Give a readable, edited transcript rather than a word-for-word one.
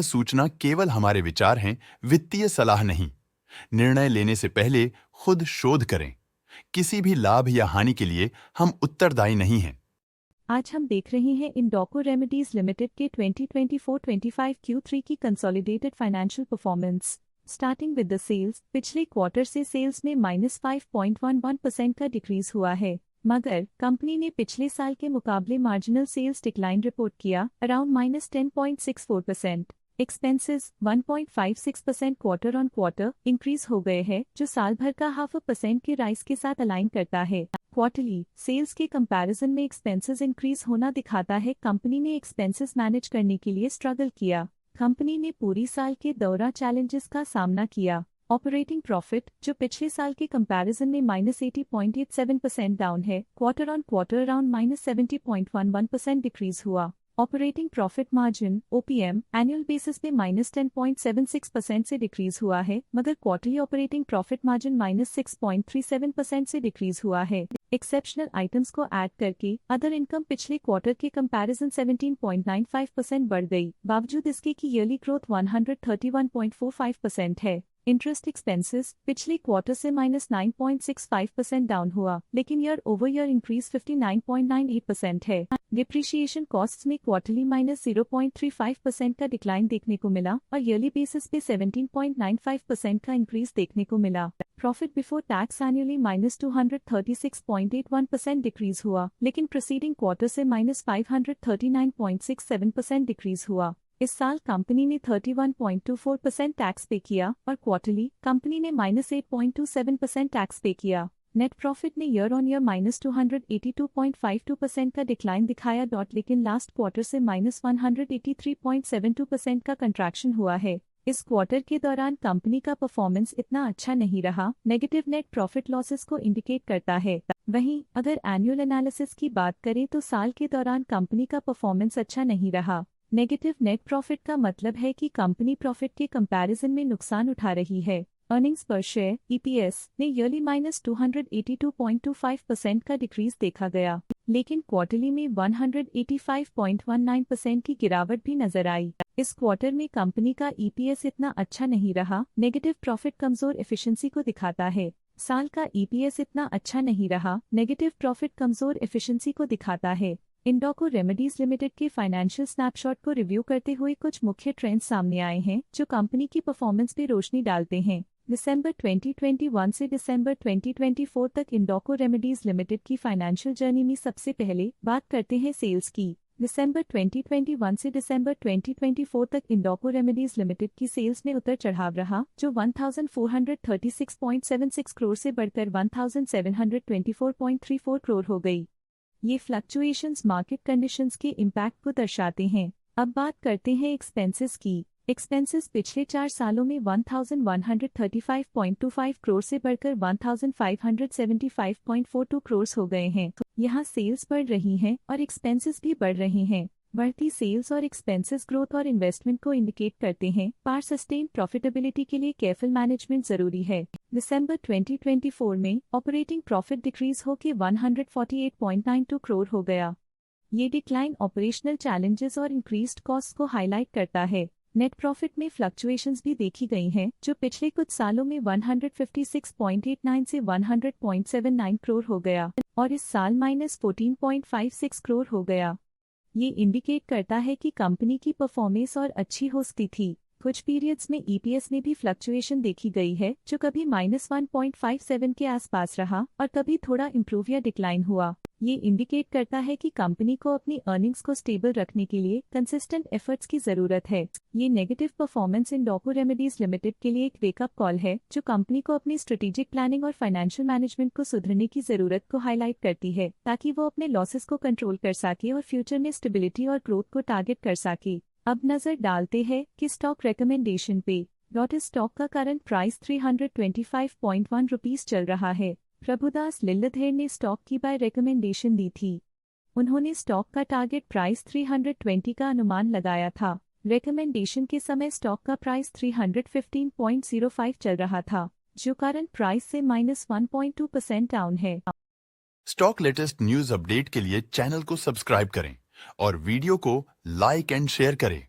सूचना केवल हमारे विचार हैं, वित्तीय सलाह नहीं। निर्णय लेने से पहले खुद शोध करें। किसी भी लाभ या हानि के लिए हम उत्तरदायी नहीं हैं। आज हम देख रहे हैं इंडोको रेमेडीज लिमिटेड के 2024-25 Q3 की consolidated financial performance. Starting with the sales, पिछले क्वार्टर से सेल्स में -5.11% का डिक्रीज हुआ है, मगर कंपनी ने पिछले साल के मुकाबले मार्जिनल सेल्स डिक्लाइन रिपोर्ट किया, around -10.64%। Expenses 1.56% quarter on quarter increase हो गए हैं, जो साल भर का 0.5% के राइज के साथ अलाइन करता है। क्वार्टरली सेल्स के कंपैरिजन में एक्सपेंसेस इंक्रीज होना दिखाता है कंपनी ने एक्सपेंसेस मैनेज करने के लिए स्ट्रगल किया। कंपनी ने पूरी साल के दौरान चैलेंजेस का सामना किया। ऑपरेटिंग प्रॉफिट, जो पिछले साल के कंपैरिजन में -80.87% डाउन है, quarter on quarter around -70.11% decrease हुआ। Operating profit margin (OPM) annual basis पे -10.76% से डिक्रीज हुआ है, मगर क्वार्टरली ऑपरेटिंग प्रॉफिट मार्जिन -6.37% से डिक्रीज हुआ है। एक्सेप्शनल आइटम्स को ऐड करके अदर इनकम पिछले क्वार्टर के कंपैरिजन 17.95% बढ़ गई, बावजूद इसके कि ईयरली ग्रोथ 131.45% है। इंटरेस्ट एक्सपेंसेस पिछले क्वार्टर से -9.65% डाउन हुआ, लेकिन ईयर ओवर ईयर इंक्रीज 59.98% है। डिप्रिशिएशन कॉस्ट्स में क्वार्टरली -0.35% का डिक्लाइन देखने को मिला और ईयरली बेसिस पे 17.95% का इंक्रीज देखने को मिला। Profit before tax annually -236.81% decrease हुआ, लेकिन प्रीसीडिंग क्वार्टर से -539.67% डिक्रीज हुआ। इस साल कंपनी ने 31.24% टैक्स पे किया और क्वार्टरली कंपनी ने -8.27% टैक्स पे किया। नेट प्रॉफिट ने ईयर ऑन ईयर -282.52% का डिक्लाइन दिखाया, लेकिन लास्ट क्वार्टर से -183.72% का कंट्रैक्शन हुआ है। इस क्वार्टर के दौरान कंपनी का परफॉर्मेंस इतना अच्छा नहीं रहा, नेगेटिव नेट प्रॉफिट लॉसेस को इंडिकेट करता है। वहीं अगर एनुअल एनालिसिस की बात करें तो साल के दौरान कंपनी का परफॉर्मेंस अच्छा नहीं रहा। नेगेटिव नेट प्रॉफिट का मतलब है कि कंपनी प्रॉफिट के कंपैरिजन में नुकसान उठा रही है। अर्निंग्स पर शेयर (EPS) ने ईयरली -282.25% का डिक्रीज देखा गया, लेकिन क्वार्टरली में 185.19% की गिरावट भी नजर आई। इस क्वार्टर में कंपनी का EPS इतना अच्छा नहीं रहा, नेगेटिव प्रॉफिट कमजोर एफिशिएंसी को दिखाता है। साल का EPS इतना अच्छा नहीं रहा, नेगेटिव प्रॉफिट कमजोर एफिशिएंसी को दिखाता है। इंडोको रेमेडीज लिमिटेड के फाइनेंशियल स्नैपशॉट को रिव्यू करते हुए कुछ मुख्य ट्रेंड्स सामने आए हैं, जो कंपनी की परफॉर्मेंस पे रोशनी डालते हैं। दिसंबर 2021 से दिसंबर 2024 तक इंडोको रेमेडीज लिमिटेड की फाइनेंशियल जर्नी में सबसे पहले बात करते हैं सेल्स की। दिसंबर 2021 से दिसंबर 2024 तक इंडोको रेमेडीज लिमिटेड की सेल्स में उतर चढ़ाव रहा, जो 1436.76 करोड़ से बढ़कर 1724.34 करोड़ हो गई। ये फ्लक्चुएशंस मार्केट कंडीशंस के इम्पैक्ट को दर्शाते हैं। अब बात करते हैं एक्सपेंसेस की। एक्सपेंसेस पिछले 4 सालों में 1135.25 करोड़ से बढ़कर 1575.42 करोड़ हो गए हैं। यहाँ सेल्स बढ़ रही हैं और एक्सपेंसेस भी बढ़ रहे हैं। बढ़ती सेल्स और एक्सपेंसेस ग्रोथ और इन्वेस्टमेंट को इंडिकेट करते हैं, पर सस्टेन प्रॉफिटेबिलिटी के लिए केयरफुल मैनेजमेंट जरूरी है। दिसंबर 2024 में ऑपरेटिंग प्रॉफिट डिक्रीज होकर 148.92 करोड़ हो गया। ये डिक्लाइन ऑपरेशनल चैलेंजेस और इंक्रीज्ड कॉस्ट को हाईलाइट करता है। नेट प्रॉफिट में फ्लक्चुएशंस भी देखी गई हैं, जो पिछले कुछ सालों में 156.89 से 100.79 करोड़ हो गया और इस साल -14.56 करोड़ हो गया। ये इंडिकेट करता है कि कंपनी की परफॉर्मेंस और अच्छी हो सकती थी। कुछ पीरियड्स में EPS में भी फ्लक्चुएशन देखी गई है, जो कभी -1.57 के आसपास रहा और कभी थोड़ा इम्प्रूव या डिक्लाइन हुआ। ये इंडिकेट करता है कि कंपनी को अपनी अर्निंग्स को स्टेबल रखने के लिए कंसिस्टेंट एफर्ट्स की जरूरत है। ये negative performance Indoco remedies limited के लिए एक वेकअप कॉल है, जो कंपनी को अपनी स्ट्रेटेजिक प्लानिंग और फाइनेंशियल मैनेजमेंट को सुधरने की जरूरत को हाईलाइट करती है, ताकि वो अपने लॉसेस को कंट्रोल कर सके और फ्यूचर में स्टेबिलिटी और ग्रोथ को टारगेट कर सके। अब नजर डालते हैं कि स्टॉक रिकमेंडेशन पे। डॉट स्टॉक का करंट प्राइस 325.1 रुपीज चल रहा है। प्रभुदास लिल्लाधर ने स्टॉक की बाय रिकमेंडेशन दी थी। उन्होंने स्टॉक का टारगेट प्राइस 320 का अनुमान लगाया था। रिकमेंडेशन के समय स्टॉक का प्राइस 315.05 चल रहा था, जो करंट प्राइस से -1.2% डाउन है। स्टॉक लेटेस्ट न्यूज अपडेट के लिए चैनल को सब्सक्राइब करें और वीडियो को लाइक एंड शेयर करें।